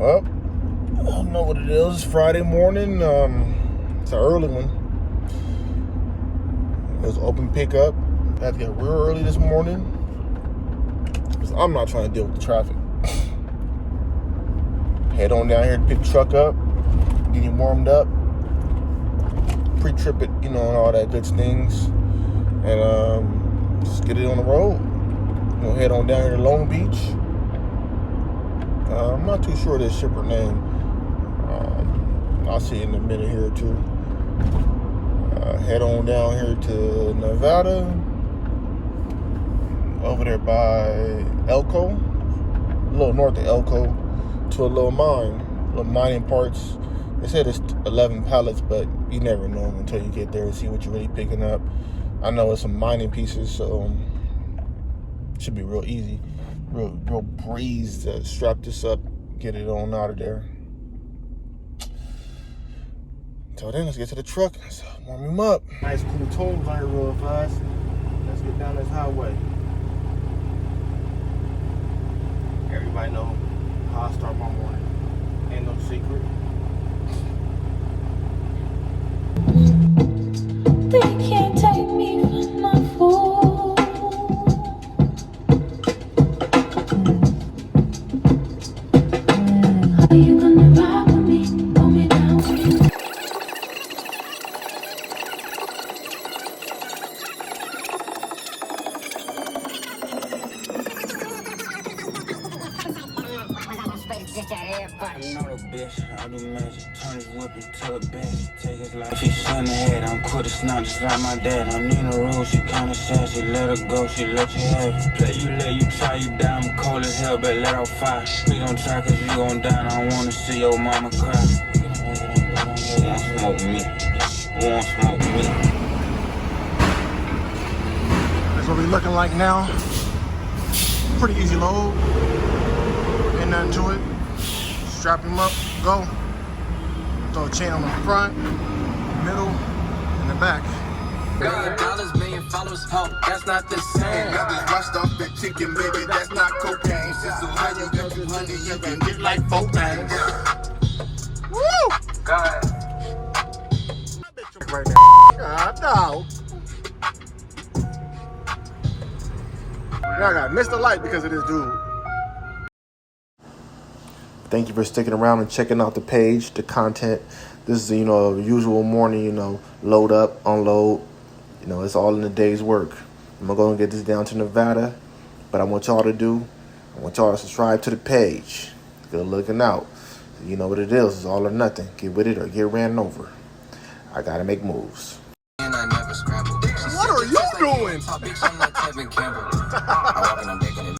Well, I don't know what it is. It's Friday morning. It's an early one. It was open pickup. I had to get real early this morning because I'm not trying to deal with the traffic. Head on down here to pick the truck up, get you warmed up, pre-trip it, and all that good things, and just get it on the road. Head on down here to Long Beach. I'm not too sure of this shipper name. I'll see it in a minute here or two. Head on down here to Nevada, over there by Elko, a little north of Elko, to a little mining parts. They said it's 11 pallets, but you never know until you get there and see what you're really picking up. I know it's some mining pieces, so it should be real easy. Real breeze to strap this up, get it on out of there. Until then, let's get to the truck. Let's warm him up. Nice cool tones out here real fast. Let's get down this highway. Everybody know how I start my morning. Ain't no secret. They can't take me for my fool. Are you gonna ride with me? Pull me down with you. I know the bitch, I do magic, turn his whip into a bag, take his life, she's son ahead, I'm quick as not just like my dad, I'm in the road, she kinda sassy, let her go, she let you have it, play you, let you try you down, I'm cold as hell, but let out fire, we gon' try cause you gon' die, I don't wanna see your mama cry, who won't smoke me, who won't smoke me. That's what we looking like now. Pretty easy load, ain't nothing to it. Strap him up, go. Throw a chain on the front, middle, and the back. God, dollars, million followers, that's not the same. Got this washed off that chicken, baby, that's not cocaine. Sizzle, how you got you honey, you can get like 4 things. Woo! God. Right now. God, no. Now I got missed the light because of this dude. Thank you for sticking around and checking out the page, the content. This is, a usual morning, load up, unload. It's all in the day's work. I'm going to go and get this down to Nevada. But I want y'all to subscribe to the page. Good looking out. You know what it is. It's all or nothing. Get with it or get ran over. I got to make moves. And I never scramble. What are you doing?